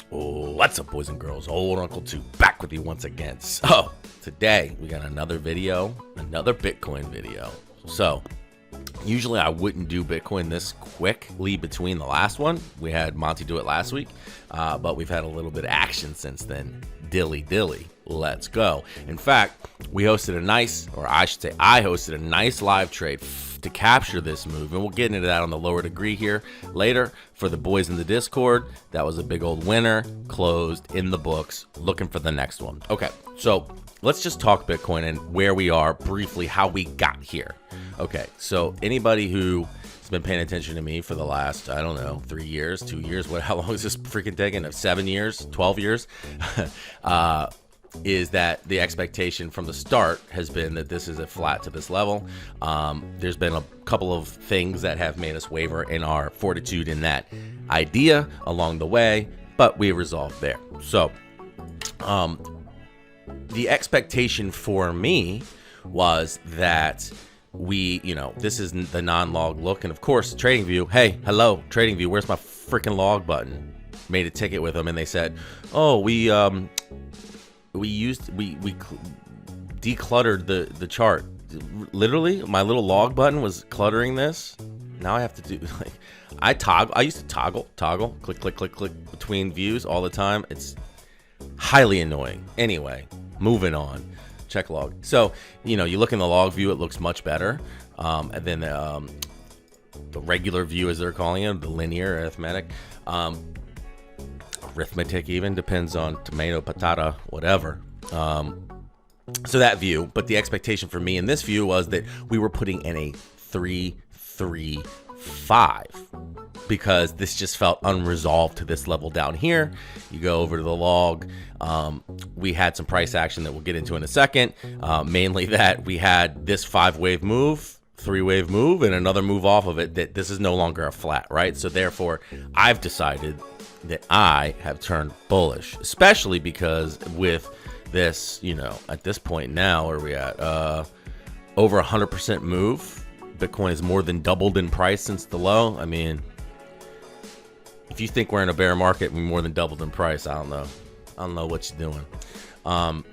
What's up, boys and girls? Old Uncle 2 back with you once again. So today we got another video, another Bitcoin video. So usually I wouldn't do Bitcoin this quickly between the last one. We had Monty do it last week, but we've had a little bit of action since then. Dilly. Let's go. In fact, we hosted a nice, or I should say I hosted a nice live trade to capture this move, and we'll get into that on the lower degree here later. For the boys in the Discord, that was a big old winner, closed in the books, looking for the next one. Okay, so let's just talk Bitcoin and where we are briefly, how we got here. Okay, so anybody who has been paying attention to me for the last, I don't know, 3 years, 2 years, how long is this freaking taking? 7 years, 12 years? Is that the expectation from the start has been that this is a flat to this level. There's been a couple of things that have made us waver in our fortitude in that idea along the way, but we resolved there. So the expectation for me was that this is the non-log look, and of course TradingView, hey, hello TradingView, where's my freaking log button? Made a ticket with them and they said, oh, we decluttered the chart. Literally, my little log button was cluttering this. Now I have to do I used to toggle, click between views all the time. It's highly annoying. Anyway, moving on. Check log. So, you look in the log view, it looks much better. And then the regular view, as they're calling it, the linear arithmetic. Arithmetic even depends on tomato, patata, whatever. So that view, but the expectation for me in this view was that we were putting in a 3-3-5 because this just felt unresolved to this level down here. You go over to the log. We had some price action that we'll get into in a second. Mainly that we had this 5-wave move, 3-wave move, and another move off of it, that this is no longer a flat, right? So therefore, I've decided that I have turned bullish, especially because with this, at this point now, where we at over 100% move, Bitcoin is more than doubled in price since the low. I mean, if you think we're in a bear market, we more than doubled in price. I don't know what you're doing.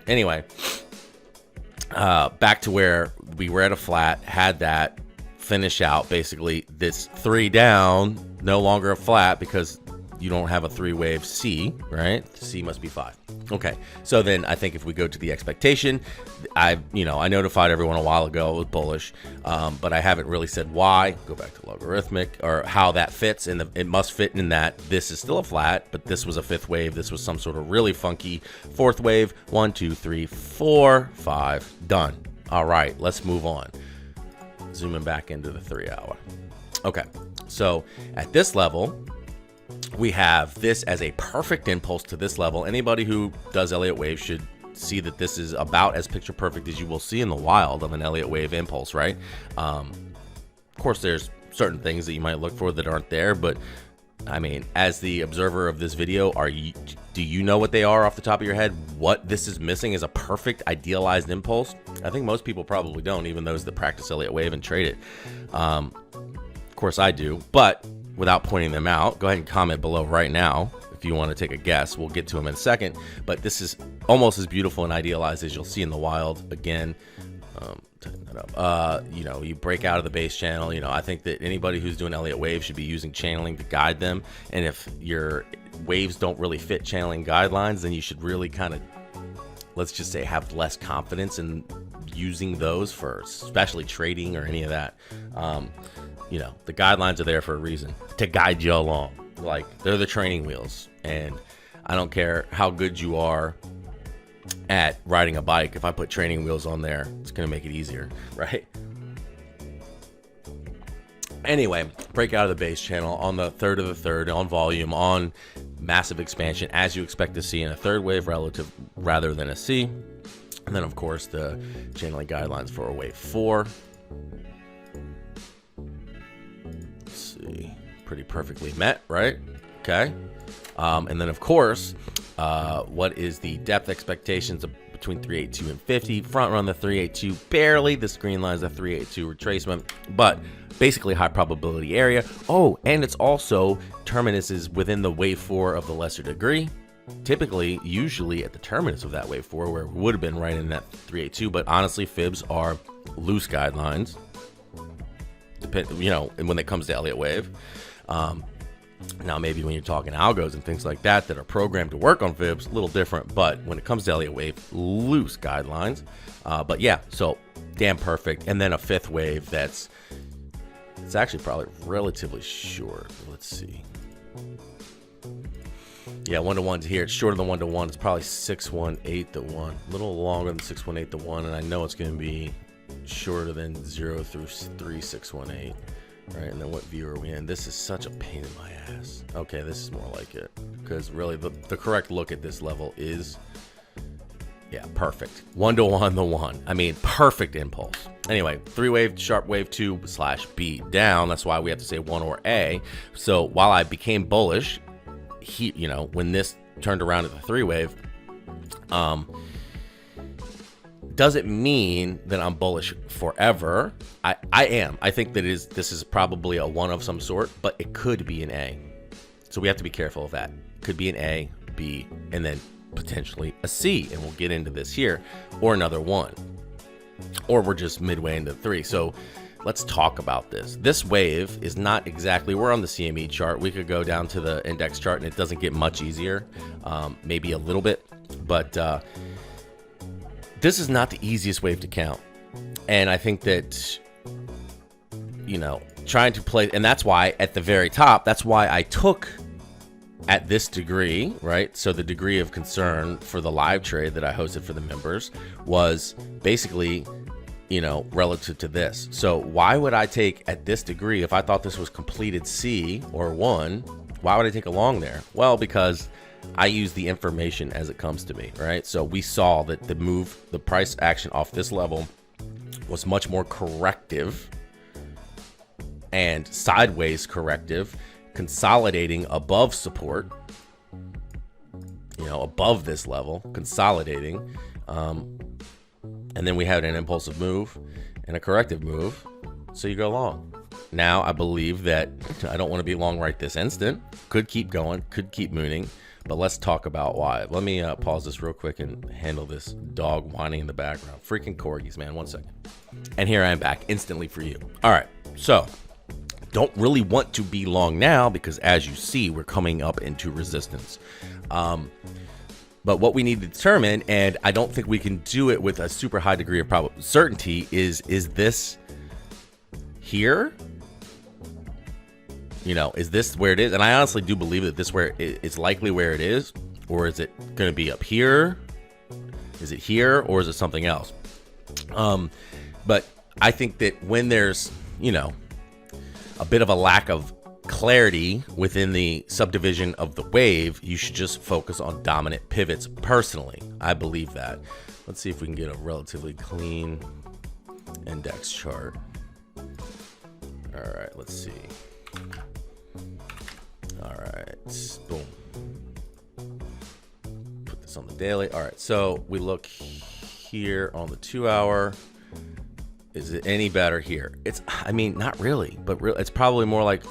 Anyway, back to where we were at a flat, had that finish out. Basically, this 3 down, no longer a flat because you don't have a 3-wave C, right? C must be 5. Okay, so then I think if we go to the expectation, I notified everyone a while ago it was bullish, but I haven't really said why. Go back to logarithmic or how that fits, and it must fit in that this is still a flat, but this was a 5th wave. This was some sort of really funky 4th wave. 1, 2, 3, 4, 5, done. All right, let's move on. Zooming back into the 3-hour. Okay, so at this level, we have this as a perfect impulse to this level. Anybody who does Elliott Wave should see that this is about as picture perfect as you will see in the wild of an Elliott Wave impulse, right? Of course, there's certain things that you might look for that aren't there, but I mean, as the observer of this video, do you know what they are off the top of your head? What this is missing is a perfect idealized impulse? I think most people probably don't, even those that practice Elliott Wave and trade it. Of course I do, but without pointing them out, go ahead and comment below right now if you want to take a guess. We'll get to them in a second, but this is almost as beautiful and idealized as you'll see in the wild. Again, tighten that up. You break out of the base channel. I think that anybody who's doing Elliott Wave should be using channeling to guide them, and if your waves don't really fit channeling guidelines, then you should really kind of, let's just say, have less confidence in using those for especially trading or any of that. The guidelines are there for a reason, to guide you along. Like, they're the training wheels, and I don't care how good you are at riding a bike. If I put training wheels on there, it's going to make it easier, right? Anyway, break out of the base channel on the 3rd of the 3rd, on volume, on massive expansion, as you expect to see in a 3rd wave rather than a C. And then, of course, the channeling guidelines for a wave 4. Pretty perfectly met, right? Okay. And then, of course, what is the depth expectations between 382 and 50? Front run the 382 barely. This green line is a 382 retracement, but basically high probability area. Oh, and it's also terminus is within the wave 4 of the lesser degree. typically, usually at the terminus of that wave 4, where it would have been right in that 382. But honestly, fibs are loose guidelines, and when it comes to Elliott Wave. Now, maybe when you're talking algos and things like that are programmed to work on fibs, a little different. But when it comes to Elliott Wave, loose guidelines. But yeah, so damn perfect. And then a fifth wave it's actually probably relatively short. Let's see. Yeah, 1-to-1's here. It's shorter than 1-to-1. It's probably 618 to 1. A little longer than 618 to 1. And I know it's going to be shorter than 0 through 3618. Right, and then what view are we in? This is such a pain in my ass. Okay, this is more like it. Because really, the correct look at this level is, yeah, perfect. 1-to-1 the 1. I mean, perfect impulse. Anyway, 3-wave, sharp wave 2/B down. That's why we have to say 1 or A. So while I became bullish, when this turned around at the 3-wave, doesn't mean that I'm bullish forever. I am. I think that this is probably a 1 of some sort, but it could be an A. So we have to be careful of that. Could be an A, B, and then potentially a C, and we'll get into this here, or another 1. Or we're just midway into 3. So let's talk about this. This wave is not exactly, we're on the CME chart. We could go down to the index chart and it doesn't get much easier, maybe a little bit, but this is not the easiest wave to count. And I think that, trying to play, and that's why at the very top, that's why I took at this degree, right? So the degree of concern for the live trade that I hosted for the members was basically, relative to this. So why would I take at this degree, if I thought this was completed C or 1, why would I take a long there? Well, because I use the information as it comes to me, right? So we saw that the price action off this level was much more corrective and sideways corrective, consolidating above support, above this level, consolidating. And then we had an impulsive move and a corrective move. So you go long. Now I believe that I don't want to be long right this instant. Could keep going, could keep mooning. But let's talk about why. Let me pause this real quick and handle this dog whining in the background. Freaking corgis, man. 1 second. And here I am back instantly for you. All right. So don't really want to be long now because, as you see, we're coming up into resistance. But what we need to determine, and I don't think we can do it with a super high degree of certainty, is this here? Is this where it is? And I honestly do believe that this where it's likely where it is, or is it going to be up here? Is it here, or is it something else? But I think that when there's, a bit of a lack of clarity within the subdivision of the wave, you should just focus on dominant pivots. Personally, I believe that. Let's see if we can get a relatively clean index chart. All right, let's see. All right, boom. Put this on the daily. All right, so we look here on the 2-hour. Is it any better here? Not really, but it's probably more like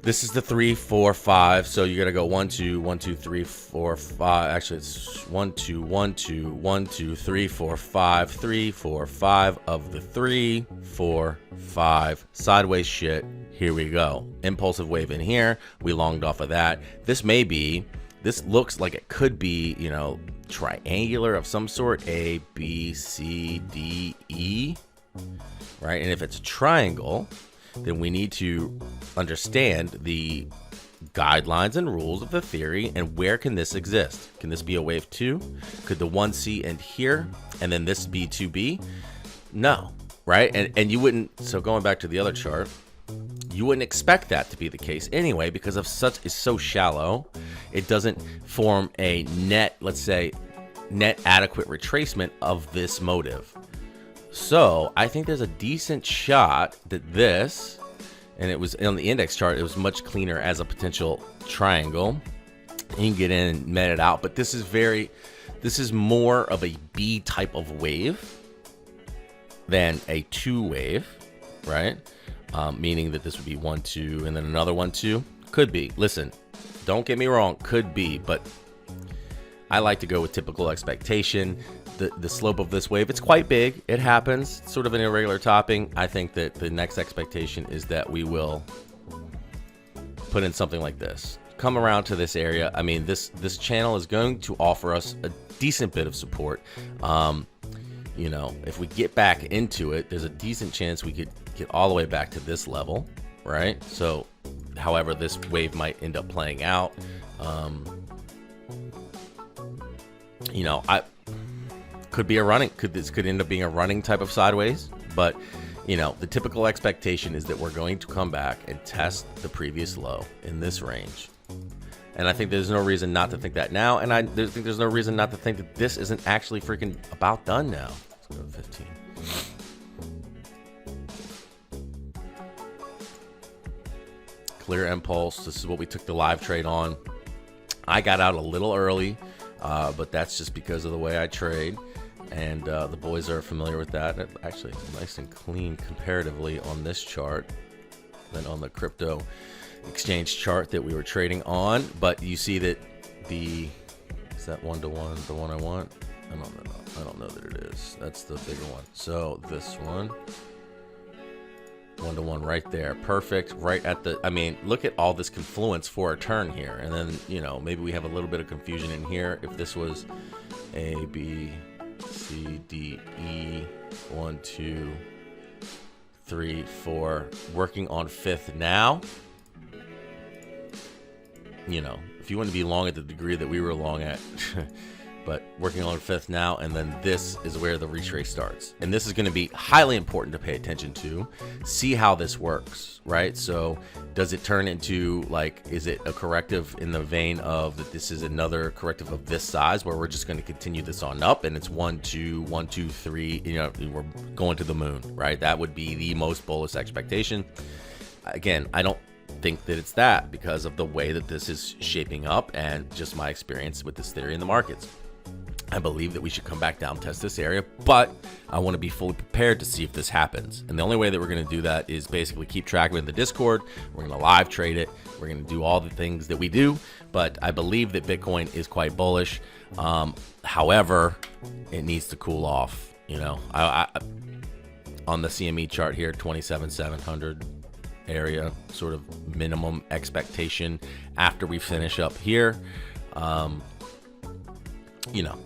this is the 3, 4, 5. So you got to go 1, 2, 1, 2, 3, 4, 5. Actually, it's 1, 2, 1, 2, 1, 2, 3, 4, 5, 3, 4, 5 of the 3, 4, 5 sideways shit. Here we go. Impulsive wave in here. We longed off of that. This looks like it could be, triangular of some sort. A, B, C, D, E. Right? And if it's a triangle, then we need to understand the guidelines and rules of the theory and where can this exist. Can this be a wave 2? Could the 1C end here and then this be 2B? No, right? And you wouldn't, so going back to the other chart, you wouldn't expect that to be the case anyway, because it's so shallow, it doesn't form a net, let's say, net adequate retracement of this motive. So I think there's a decent shot that this, and it was on the index chart, it was much cleaner as a potential triangle. You can get in and met it out, but this is more of a B type of wave than a 2 wave, right? Meaning that this would be 1, 2, and then another 1, 2. Could be. Listen, Don't get me wrong, could be, but I like to go with typical expectation. The slope of this wave, it's quite big. It happens, sort of an irregular topping. I think that the next expectation is that we will put in something like this. Come around to this area. I mean, this channel is going to offer us a decent bit of support. You know, if we get back into it, there's a decent chance we could get all the way back to this level, right? So, however, this wave might end up playing out. You know, could be a running, this could end up being a running type of sideways, but you know, the typical expectation is that we're going to come back and test the previous low in this range. And I think there's no reason not to think that now, and I think there's no reason not to think that this isn't actually freaking about done now. Let's go to 15. Clear impulse. This is what we took the live trade on. I got out a little early, but that's just because of the way I trade. And the boys are familiar with that. Actually, nice and clean comparatively on this chart than on the crypto exchange chart that we were trading on. But you see that is that 1-to-1 the one I want? I don't know that it is. That's the bigger one. So this one, 1-to-1 right there. Perfect. Right at the, I mean, look at all this confluence for a turn here. And then, you know, maybe we have a little bit of confusion in here. If this was A, B, C, D, E, 1, 2, 3, 4, working on 5th now. You know, if you want to be long at the degree that we were long at, but working on 5th now, and then this is where the retrace starts. And this is going to be highly important to pay attention to, see how this works, right? So does it turn into, like, is it a corrective in the vein of that this is another corrective of this size where we're just going to continue this on up and it's 1, 2, 1, 2, 3, you know, we're going to the moon, right? That would be the most bullish expectation. Again, I don't think that it's that because of the way that this is shaping up and just my experience with this theory in the markets. I believe that we should come back down, test this area, but I want to be fully prepared to see if this happens. And the only way that we're going to do that is basically keep track of it in the Discord. We're going to live trade it. We're going to do all the things that we do, but I believe that Bitcoin is quite bullish. However, it needs to cool off. You know, I on the CME chart here, 27,700 area, sort of minimum expectation after we finish up here. You know,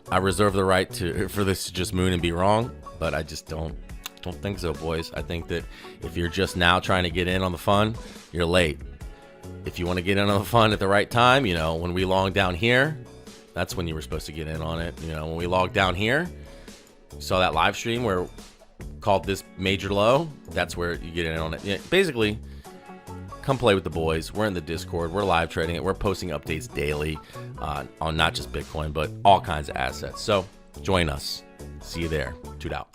I reserve the right for this to just moon and be wrong, but I just don't think so, boys. I think that if you're just now trying to get in on the fun, you're late. If you want to get in on the fun at the right time, you know, when we long down here, that's when you were supposed to get in on it. You know, when we logged down here, you saw that live stream where called this major low, that's where you get in on it. Yeah, basically, come play with the boys. We're in the Discord. We're live trading it. We're posting updates daily on not just Bitcoin, but all kinds of assets. So join us. See you there. Toot out.